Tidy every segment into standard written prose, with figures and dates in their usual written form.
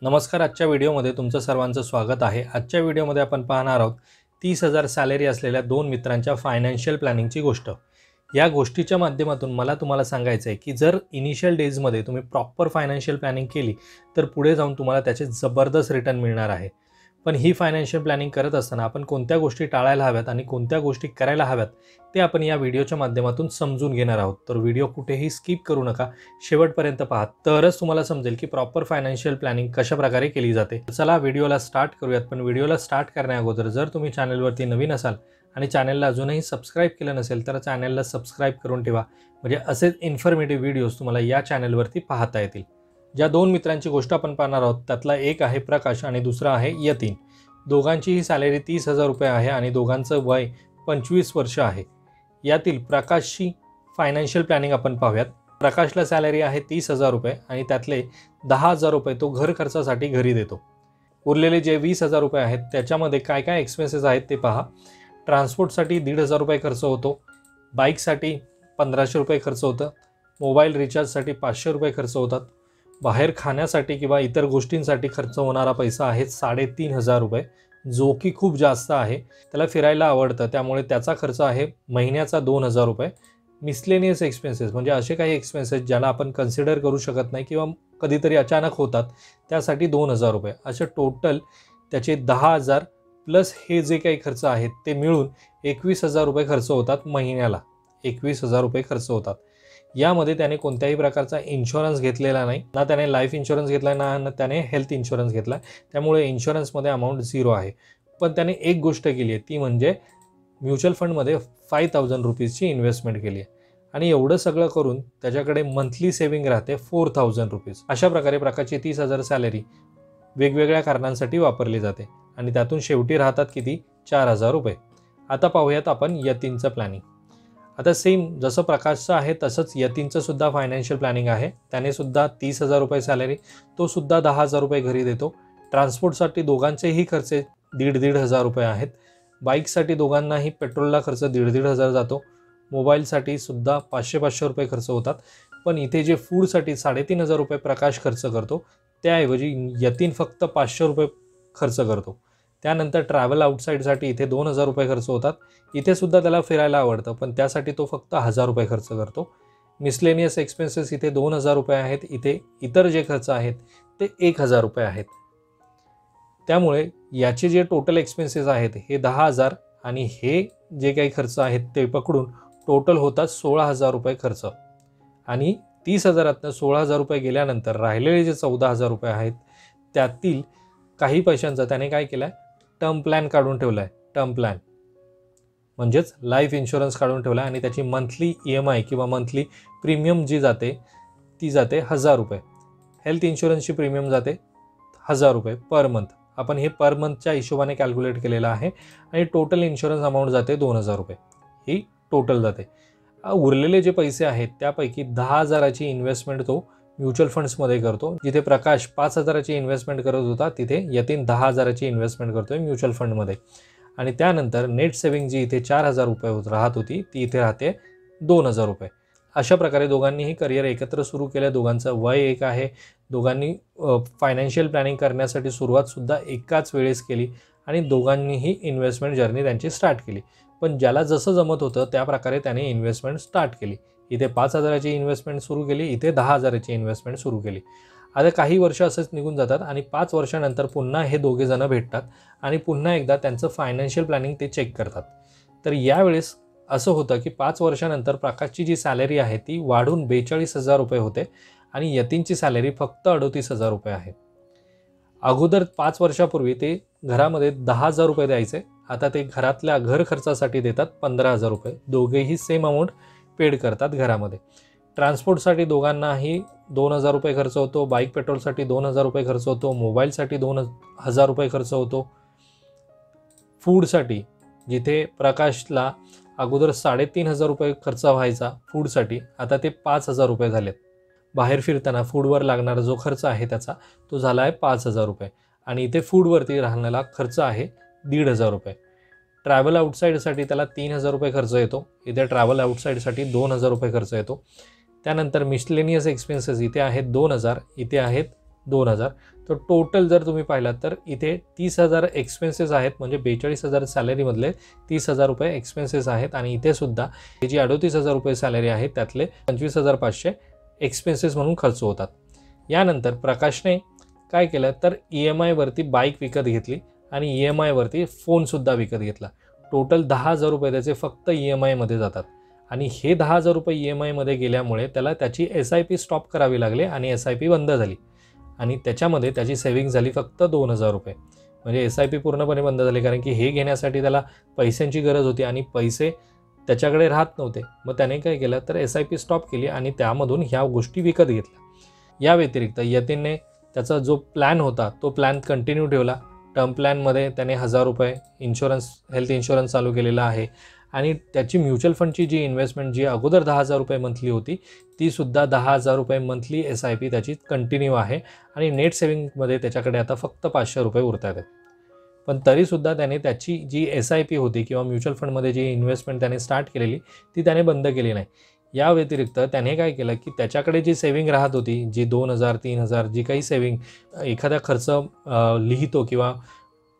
नमस्कार. आजच्या व्हिडिओमध्ये तुमचं सर्वांचं स्वागत आहे. आजच्या व्हिडिओमध्ये आपण पाहणार आहोत 30,000 सॅलरी असलेल्या दोन मित्रांच्या फायनान्शियल प्लॅनिंगची गोष्ट. या गोष्टीच्या माध्यमातून मला तुम्हाला सांगायचं आहे की जर इनिशियल डेजमध्ये तुम्ही प्रॉपर फायनान्शियल प्लॅनिंग केली तर पुढे जाऊन तुम्हाला त्याचे जबरदस्त रिटर्न मिळणार आहे. पण ही फायनान्शियल प्लॅनिंग करत असताना आपण कोणत्या गोष्टी टाळायला हव्यात आणि कोणत्या गोष्टी करायला हव्यात ते आपण या व्हिडिओच्या माध्यमातून समजून घेणार आहोत. तर व्हिडिओ कुठेही स्किप करू नका, शेवटपर्यंत पहा, तरच तुम्हाला समजेल की प्रॉपर फायनान्शियल प्लॅनिंग कशा प्रकारे केली जाते. चला व्हिडिओला स्टार्ट करूयात. पण व्हिडिओला स्टार्ट करण्याअगोदर जर तुम्ही चॅनलवरती नवीन असाल आणि चॅनलला अजूनही सबस्क्राईब केलं नसेल तर चॅनलला सबस्क्राईब करून ठेवा, म्हणजे असेच इन्फॉर्मेटिव्ह व्हिडिओज तुम्हाला या चॅनलवरती पाहता येतील. ज्या दोन मित्रांची गोष्ट आपण पाहणार आहोत त्यातला एक आहे प्रकाश आणि दुसरा आहे यतीन. दोघांचीही सॅलरी 30,000 रुपये आहे आणि दोघांचं वय 25 वर्ष आहे. यातील प्रकाशची फायनान्शियल प्लॅनिंग आपण पाहूयात. प्रकाशला सॅलरी आहे 30,000 रुपये आणि त्यातले 10,000 रुपये तो घर खर्चासाठी घरी देतो. उरलेले जे 20,000 रुपये आहेत त्याच्यामध्ये काय काय एक्सपेन्सेस आहेत ते पहा. ट्रान्सपोर्टसाठी 1,500 रुपये खर्च होतो, बाईकसाठी 1,500 रुपये खर्च होतं, मोबाईल रिचार्जसाठी 500 रुपये खर्च होतात, बाहेर खाण्यासाठी किंवा इतर गोष्टींसाठी खर्च होणारा पैसा आहे 3,500 रुपये, जो की खूप जास्त आहे. त्याला फिरायला आवडतं त्यामुळे त्याचा खर्च आहे महिन्याचा 2,000 रुपये. मिसलेनियस एक्सपेन्सेस म्हणजे असे काही एक्सपेन्सेस ज्याला आपण कन्सिडर करू शकत नाही किंवा कधीतरी अचानक होतात, त्यासाठी 2,000 रुपये. असे टोटल त्याचे 10,000 प्लस हे जे काही खर्च आहेत ते मिळून 21,000 रुपये खर्च होतात महिन्याला. 21,000 रुपये खर्च होतात. यामध्ये त्याने कोणत्याही प्रकारचा इन्शुरन्स घेतलेला नाही, ना त्याने लाईफ इन्शुरन्स घेतला ना त्याने हेल्थ इन्शुरन्स घेतला, त्यामुळे इन्शुरन्समध्ये अमाऊंट 0 आहे. पण त्याने एक गोष्ट केली आहे ती म्हणजे म्युच्युअल फंडमध्ये 5,000 रुपीजची इन्व्हेस्टमेंट केली आहे आणि एवढं सगळं करून त्याच्याकडे मंथली सेव्हिंग राहते 4,000 रुपीज. अशा प्रकारे प्रकारची 30,000 सॅलरी वेगवेगळ्या कारणांसाठी वापरली जाते आणि त्यातून शेवटी राहतात किती? 4,000 रुपये. आता पाहूयात आपण यतीनचं प्लॅनिंग. आता सेम जसं प्रकाशचं आहे तसंच यतीनचं सुद्धा फायनान्शियल प्लॅनिंग आहे. त्याने सुद्धा 30,000 रुपये सॅलरी, तो सुद्धा 10,000 रुपये घरी देतो. ट्रान्सपोर्टसाठी दोघांचेही खर्च 1,500 रुपये आहेत. बाईकसाठी दोघांनाही पेट्रोलला खर्च 1,500 जातो. मोबाईलसाठी सुद्धा 500 रुपये खर्च होतात. पण इथे जे फूडसाठी 3,500 रुपये प्रकाश खर्च करतो त्याऐवजी यतीन फक्त 500 रुपये खर्च करतो. त्यानंतर ट्रॅव्हल आउटसाईडसाठी इथे 2,000 रुपये खर्च होतात. इथे सुद्धा त्याला फिरायला आवडतं पण त्यासाठी तो फक्त 1,000 रुपये खर्च करतो. मिसलेनियस एक्सपेन्सेस इथे 2,000 रुपये आहेत. इथे इतर जे खर्च आहेत ते 1,000 रुपये आहेत. त्यामुळे याचे जे टोटल एक्सपेन्सेस आहेत हे 10,000 आणि हे जे काही खर्च आहेत ते पकडून टोटल होतात 16,000 रुपये खर्च. आणि 30,000तनं 16,000 रुपये गेल्यानंतर राहिलेले जे 14,000 रुपये आहेत त्यातील काही पैशांचा त्याने काय केलं आहे? टर्म प्लॅन काढून ठेवला आहे. टर्म प्लॅन म्हणजेच लाईफ इन्शुरन्स काढून ठेवला आहे आणि त्याची मंथली EMI किंवा मंथली प्रीमियम जी जाते ती जाते 1,000 रुपये. हेल्थ इन्शुरन्सची प्रीमियम जाते 1,000 रुपये पर मंथ. आपण हे पर मंथच्या हिशोबाने कॅल्क्युलेट केलेलं आहे आणि टोटल इन्शुरन्स अमाऊंट जाते 2,000 रुपये. ही टोटल जाते. उरलेले जे पैसे आहेत त्यापैकी 10,000ची इन्व्हेस्टमेंट तो म्युच्युअल फंड्समध्ये करतो. जिथे प्रकाश 5,000ची इन्व्हेस्टमेंट करत होता तिथे यतीन 10,000ची इन्व्हेस्टमेंट करतोय म्युच्युअल फंडमध्ये. आणि त्यानंतर नेट सेव्हिंग जी इथे 4,000 रुपये राहत होती ती इथे राहते 2,000 रुपये. अशा प्रकारे दोघांनीही करिअर एकत्र सुरू केलं. दोघांचं वय एक आहे. दोघांनी फायनान्शियल प्लॅनिंग करण्यासाठी सुरुवातसुद्धा एकाच वेळेस केली आणि दोघांनीही इन्व्हेस्टमेंट जर्नी त्यांची स्टार्ट केली. पण ज्याला जसं जमत होतं त्या प्रकारे त्याने इन्व्हेस्टमेंट स्टार्ट केली. इथे 5,000ची इन्व्हेस्टमेंट सुरू केली, इथे 10,000ची इन्व्हेस्टमेंट सुरू केली. आता काही वर्ष असंच निघून जातात आणि 5 वर्षानंतर पुन्हा हे दोघे जण भेटतात आणि पुन्हा एकदा त्यांचं फायनान्शियल प्लॅनिंग ते चेक करतात. तर यावेळेस असं होतं की 5 वर्षानंतर प्रकाशची जी सॅलरी आहे ती वाढून 42,000 रुपये होते आणि यतीनची सॅलरी फक्त 38,000 रुपये आहे. अगोदर 5 वर्षापूर्वी ते घरामध्ये 10,000 रुपये द्यायचे, आता ते घरातल्या घर खर्चासाठी देतात 15,000 रुपये. दोघेही सेम अमाऊंट पेड करतात घरामध्ये. ट्रान्सपोर्टसाठी दोघांनाही 2,000 रुपये खर्च होतो, बाईक पेट्रोलसाठी 2,000 रुपये खर्च होतो, मोबाईलसाठी 2,000 रुपये खर्च होतो. फूडसाठी जिथे प्रकाशला अगोदर 3,500 रुपये खर्च व्हायचा फूडसाठी, आता ते 5,000 रुपये झालेत. बाहेर फिरताना फूडवर लागणारा जो खर्च आहे त्याचा तो झाला आहे 5,000 रुपये आणि इथे फूडवरती राहणारा खर्च आहे 1,500 रुपये. ट्रॅव्हल आउटसाईडसाठी त्याला 3,000 रुपये खर्च येतो. इथे ट्रॅव्हल आउटसाईडसाठी 2,000 रुपये खर्च येतो. त्यानंतर मिसलेनियस एक्सपेन्सेस इथे आहेत 2,000, इथे आहेत 2,000. तर टोटल जर तुम्ही पाहिलात तर इथे 30,000 एक्सपेन्सेस आहेत, म्हणजे 42,000 सॅलरीमधले 30,000 रुपये एक्सपेन्सेस आहेत. आणि इथे सुद्धा जी 38,000 रुपये सॅलरी आहे त्यातले 25,500 एक्सपेन्सेस म्हणून खर्च होतात. यानंतर प्रकाशने काय केलं तर EMIवरती बाईक विकत घेतली आणि EMIवरती फोनसुद्धा विकत घेतला. टोटल 10,000 रुपये त्याचे फक्त EMIमध्ये जातात. आणि हे 10,000 रुपये EMIमध्ये गेल्यामुळे त्याला त्याची SIP स्टॉप करावी लागली आणि SIP बंद झाली. आणि त्याच्यामध्ये त्याची सेव्हिंग झाली फक्त 2,000 रुपये. म्हणजे SIP पूर्णपणे बंद झाली, कारण की हे घेण्यासाठी त्याला पैशांची गरज होती आणि पैसे त्याच्याकडे राहत नव्हते. मग त्याने काय केलं तर SIP स्टॉप केली आणि त्यामधून ह्या गोष्टी विकत घेतल्या. या व्यतिरिक्त यतीनने त्याचा जो प्लॅन होता तो प्लॅन कंटिन्यू ठेवला. टर्म प्लॅनमध्ये त्याने 1,000 रुपये हेल्थ इन्शुरन्स चालू केलेला आहे. आणि त्याची म्युच्युअल फंडची जी इन्व्हेस्टमेंट जी अगोदर 10,000 रुपये मंथली होती तीसुद्धा 10,000 रुपये मंथली SIP त्याची कंटिन्यू आहे. आणि नेट सेव्हिंगमध्ये त्याच्याकडे आता फक्त 500 रुपये उरतात आहेत. पण तरीसुद्धा त्याने त्याची जी SIP होती किंवा म्युच्युअल फंडमध्ये जी इन्व्हेस्टमेंट त्याने स्टार्ट केलेली ती त्याने बंद केली नाही. या व्यतिरिक्त त्याने काय केलं की त्याच्याकडे जी सेव्हिंग राहत होती, जी 2,000 3,000 जी काही सेव्हिंग एखादा खर्च लिहितो किंवा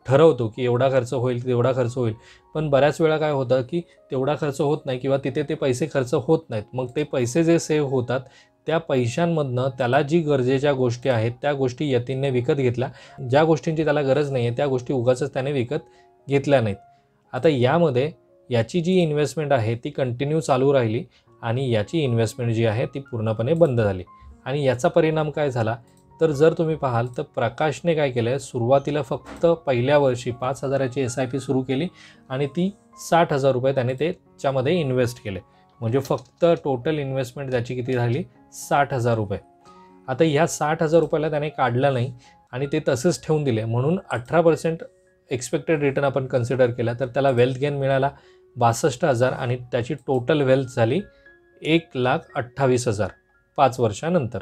ठरवतो की एवढा खर्च होईल तेवढा खर्च होईल, पण बऱ्याच वेळा काय होतं की तेवढा खर्च होत नाही किंवा तिथे ते पैसे खर्च होत नाहीत. मग ते पैसे जे सेव्ह होतात त्या पैशांमधनं त्याला जी गरजेच्या गोष्टी आहेत त्या गोष्टी यतीनने विकत घेतल्या. ज्या गोष्टींची त्याला गरज नाही आहे त्या गोष्टी उगाचच त्याने विकत घेतल्या नाहीत. आता यामध्ये याची जी इन्व्हेस्टमेंट आहे ती कंटिन्यू चालू राहिली आणि याची इन्व्हेस्टमेंट जी आहे ती पूर्णपणे बंद झाली. आणि याचा परिणाम काय झाला तर जर तुम्ही पाहाल तर प्रकाशने काय केलं आहे, सुरुवातीला फक्त पहिल्या वर्षी 5,000ची SIP सुरू केली आणि ती 60,000 रुपये त्याने त्याच्यामध्ये इन्व्हेस्ट केले. म्हणजे फक्त टोटल इन्व्हेस्टमेंट त्याची किती झाली 60,000 रुपये. आता ह्या 60,000 रुपयाला त्याने काढलं नाही आणि ते तसेच ठेवून दिले, म्हणून 18% एक्सपेक्टेड रिटर्न आपण कन्सिडर केला तर त्याला वेल्थ गेन मिळाला 62,000 आणि त्याची टोटल वेल्थ झाली 1,28,000 5 वर्षानंतर.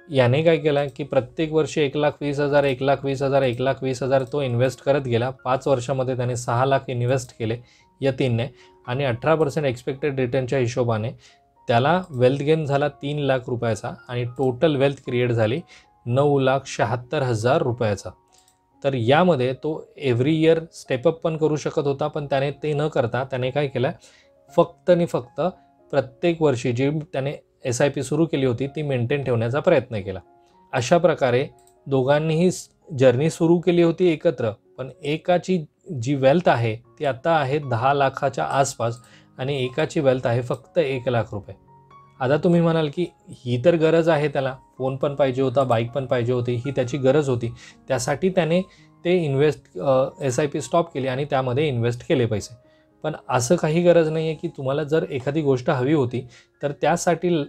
याने काय केलं की प्रत्येक वर्षी 1,20,000 1,20,000 1,20,000 तो इन्व्हेस्ट करत गेला. 5 वर्षामध्ये त्याने 6 लाख इन्व्हेस्ट केले यतीनने आणि 18% एक्सपेक्टेड रिटर्नच्या हिशोबाने त्याला वेल्थ गेन झाला 3 लाख रुपयाचा आणि टोटल वेल्थ क्रिएट झाली 9,76,000 रुपयाचा. तर यामध्ये तो एव्हरी इयर स्टेपअप पण करू शकत होता, पण त्याने ते न करता त्याने काय केलं फक्त आणि फक्त प्रत्येक वर्षी जी त्याने SIP सुरू केली होती ती मेंटेन ठेवण्याचा प्रयत्न केला. अशा प्रकारे दोघांनीही जर्नी सुरू केली होती एकत्र, पण एकाची जी वेल्थ आहे ती आता आहे 10 लाखाच्या आसपास आणि एकाची वेल्थ आहे फक्त 1 लाख रुपये. आता तुम्ही म्हणाल की ही तर गरज आहे, त्याला फोन पण पाहिजे होता, बाईक पण पाहिजे होती, ही त्याची गरज होती, त्यासाठी त्याने ते SIP स्टॉप केली आणि त्यामध्ये इन्व्हेस्ट केले पैसे. पण असं काही गरज नाही आहे की तुम्हाला जर एखादी गोष्ट हवी होती तर त्यासाठी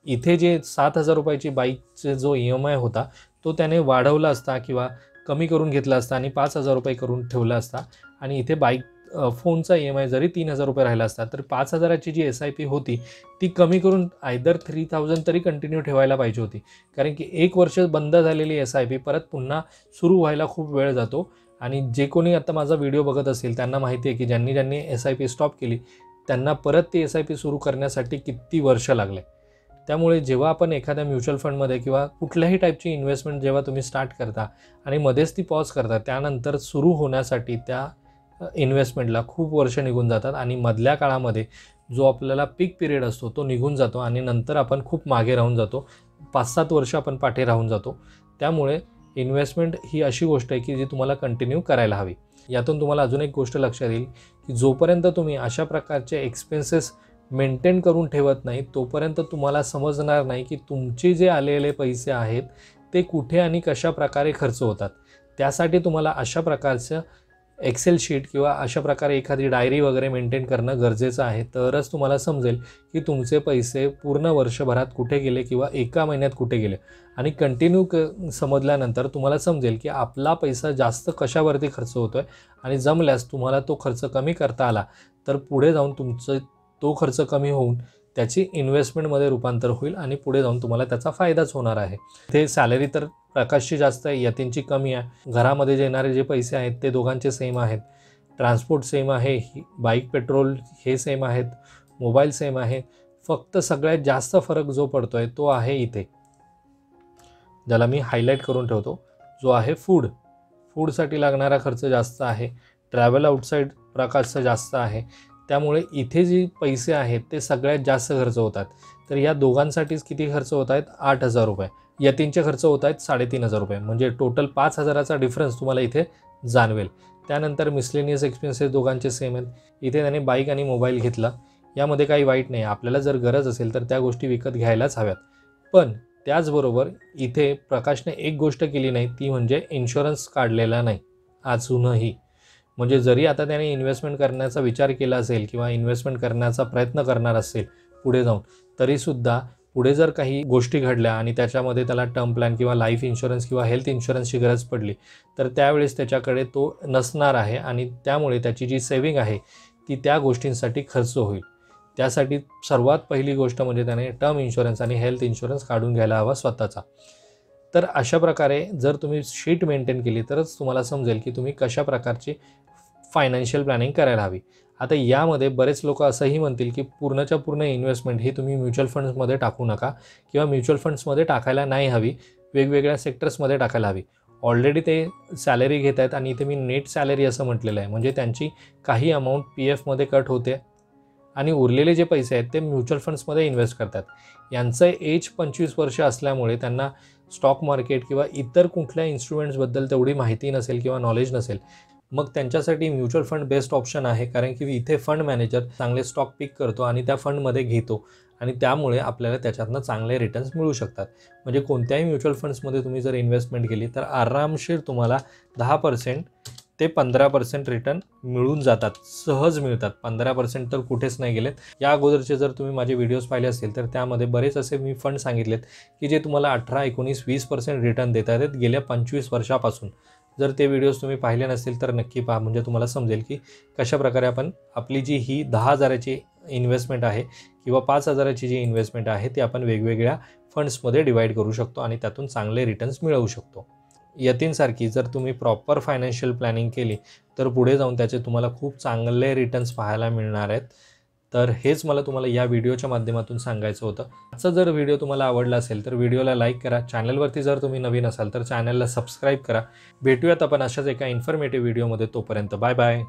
इथे जे 7,000 रुपयाची बाईकचे जो EMI होता तो त्याने वाढवला असता किंवा कमी करून घेतला असता आणि 5,000 रुपये करून ठेवला असता. आणि इथे फोनचा EMI जरी 3,000 रुपये राहिला असता तर 5,000ची जी SIP होती ती कमी करून आयदर 3,000 तरी कंटिन्यू ठेवायला पाहिजे होती. कारण की 1 वर्ष बंद झालेली SIP परत पुन्हा सुरू व्हायला खूप वेळ जातो. आणि जे कोणी आता माझा व्हिडिओ बघत असेल त्यांना माहिती आहे की ज्यांनी SIP स्टॉप केली त्यांना परत ती SIP सुरू करण्यासाठी किती वर्ष लागले. त्यामुळे जेव्हा आपण एखाद्या म्युच्युअल फंडमध्ये किंवा कुठल्याही टाईपची इन्व्हेस्टमेंट जेव्हा तुम्ही स्टार्ट करता आणि मध्येच ती पॉज करता, त्यानंतर सुरू होण्यासाठी त्या इन्व्हेस्टमेंटला खूप वर्ष निघून जातात आणि मधल्या काळामध्ये जो आपल्याला पीक पिरियड असतो तो निघून जातो आणि नंतर आपण खूप मागे राहून जातो, 5-7 वर्ष आपण पाठी राहून जातो. त्यामुळे इन्व्हेस्टमेंट ही अशी गोष्ट आहे की जी तुम्हाला कंटिन्यू करायला हवी. यातून तुम्हाला अजून एक गोष्ट लक्षात येईल की जोपर्यंत तुम्ही अशा प्रकारचे एक्सपेन्सेस मेंटेन करून ठेवत नाही तोपर्यंत तुम्हाला समजणार नाही की तुमचे जे आलेले पैसे आहेत ते कुठे आणि कशा प्रकारे खर्च होतात. त्यासाठी तुम्हाला अशा प्रकारचं एक्सेल शीट किंवा अशा प्रकारे एखादी डायरी वगैरे मेंटेन करणं गरजेचं आहे. तरच तुम्हाला समजेल की तुमचे पैसे पूर्ण वर्षभरात कुठे गेले किंवा एका महिन्यात कुठे गेले. आणि कंटिन्यू समजल्यानंतर तुम्हाला समजेल की आपला पैसा जास्त कशावरती खर्च होतो आहे आणि जमल्यास तुम्हाला तो खर्च कमी करता आला तर पुढे जाऊन तुमचं तो खर्च कमी होऊन त्याची इन्व्हेस्टमेंटमध्ये रूपांतर होईल आणि पुढे जाऊन तुम्हाला त्याचा फायदाच होणार आहे. ते सॅलरी तर प्रकाशची जास्त आहे, यतीनची कमी आहे. घरामध्ये जे येणारे जे पैसे आहेत ते दोघांचे सेम आहेत. ट्रान्सपोर्ट सेम आहे, बाईक पेट्रोल हे सेम आहेत, मोबाईल सेम आहे. फक्त सगळ्यात जास्त फरक जो पडतो आहे तो आहे इथे. ज्याला मी हायलाईट करून ठेवतो, जो आहे फूड. फूडसाठी लागणारा खर्च जास्त आहे, ट्रॅव्हल आउटसाईड प्रकारचं जास्त आहे. त्यामुळे इथे जे पैसे आहेत ते सगळ्यात जास्त खर्च होतात. तर या दोघांसाठीच किती खर्च होत आहेत? 8,000 रुपये. यतींचे खर्च होत आहेत 3,500 रुपये. म्हणजे टोटल 5,000चा डिफरन्स तुम्हाला इथे जाणवेल. त्यानंतर मिसलेनियस एक्सपेन्सेस दोघांचे सेम आहेत. इथे त्याने बाईक आणि मोबाईल घेतला, यामध्ये काही वाईट नाही. आपल्याला जर गरज असेल तर त्या गोष्टी विकत घ्यायलाच हव्यात. पण त्याचबरोबर इथे प्रकाशने एक गोष्ट केली नाही, ती म्हणजे इन्शुरन्स काढलेला नाही अजूनही. म्हणजे जरी आता त्याने इन्व्हेस्टमेंट करण्याचा विचार केला असेल किंवा इन्व्हेस्टमेंट करण्याचा प्रयत्न करणार असेल पुढे जाऊन, तरीसुद्धा पुढे जर काही गोष्टी घडल्या आणि त्याच्यामध्ये त्याला टर्म प्लॅन किंवा लाईफ इन्शुरन्स किंवा हेल्थ इन्शुरन्सची गरज पडली, तर त्यावेळेस त्याच्याकडे तो नसणार आहे आणि त्यामुळे त्याची जी सेविंग आहे ती त्या गोष्टींसाठी खर्च होईल. त्यासाठी सर्वात पहिली गोष्ट म्हणजे त्याने टर्म इन्शुरन्स आणि हेल्थ इन्शुरन्स काढून घ्यायला हवा स्वतःचा. तर अशा प्रकारे जर तुम्ही शीट मेंटेन केली तरच तुम्हाला समजेल की तुम्ही कशा प्रकारची फायनान्शियल प्लॅनिंग करायला हवी. आता यामध्ये बरेच लोक असंही म्हणतील की पूर्णच्या पूर्ण इन्व्हेस्टमेंट ही तुम्ही म्युच्युअल फंड्समध्ये टाकू नका किंवा म्युच्युअल फंड्समध्ये टाकायला नाही हवी, वेगवेगळ्या सेक्टर्समध्ये टाकायला हवी. ऑलरेडी ते सॅलरी घेत आहेत आणि इथे मी नेट सॅलरी असं म्हटलेलं आहे. म्हणजे त्यांची काही अमाऊंट PFमध्ये कट होते आणि उरलेले जे पैसे आहेत ते म्युच्युअल फंड्समध्ये इन्व्हेस्ट करतात. यांचं एज 25 वर्ष असल्यामुळे त्यांना स्टॉक मार्केट किंवा इतर कुठल्या इन्स्ट्रुमेंट्सबद्दल तेवढी माहिती नसेल किंवा नॉलेज नसेल. मग त्यांच्यासाठी म्युच्युअल फंड बेस्ट ऑप्शन आहे, कारण की इथे फंड मॅनेजर चांगले स्टॉक पिक करतो आणि त्या फंडमध्ये घेतो आणि त्यामुळे आपल्याला त्याच्यातनं चांगले रिटर्न्स मिळू शकतात. म्हणजे कोणत्याही म्युच्युअल फंड्समध्ये तुम्ही जर इन्व्हेस्टमेंट केली तर आरामशीर तुम्हाला 10% ते 15% रिटर्न मिळून जातात, सहज मिळतात. 15% तर कुठेच नाही गेलेत. या अगोदरचे जर तुम्ही माझे व्हिडिओज पाहिले असतील तर त्यामध्ये बरेच असे मी फंड सांगितलेत की जे तुम्हाला 18, 19, 20% रिटर्न देत आहेत गेल्या 25 वर्षापासून. जर ते व्हिडिओज तुम्ही पाहिले नसतील तर नक्की पहा, म्हणजे तुम्हाला समजेल की कशाप्रकारे आपण आपली जी ही 10,000ची इन्व्हेस्टमेंट आहे किंवा 5,000ची जी इन्व्हेस्टमेंट आहे ती आपण वेगवेगळ्या फंड्समध्ये डिवाईड करू शकतो आणि त्यातून चांगले रिटर्न्स मिळवू शकतो. यतींसारखी जर तुम्ही प्रॉपर फायनान्शियल प्लॅनिंग केली तर पुढे जाऊन त्याचे तुम्हाला खूप चांगले रिटर्न्स पाहायला मिळणार आहेत. तर हेच मला तुम्हाला या व्हिडिओच्या माध्यमातून सांगायचं होतं. आजचा जर व्हिडिओ तुम्हाला आवडला असेल तर व्हिडिओला लाईक करा. चॅनलवरती जर तुम्ही नवीन असाल तर चॅनलला सबस्क्राईब करा. भेटूयात आपण अशाच एका इन्फॉर्मेटिव्ह व्हिडिओमध्ये. तोपर्यंत बाय बाय.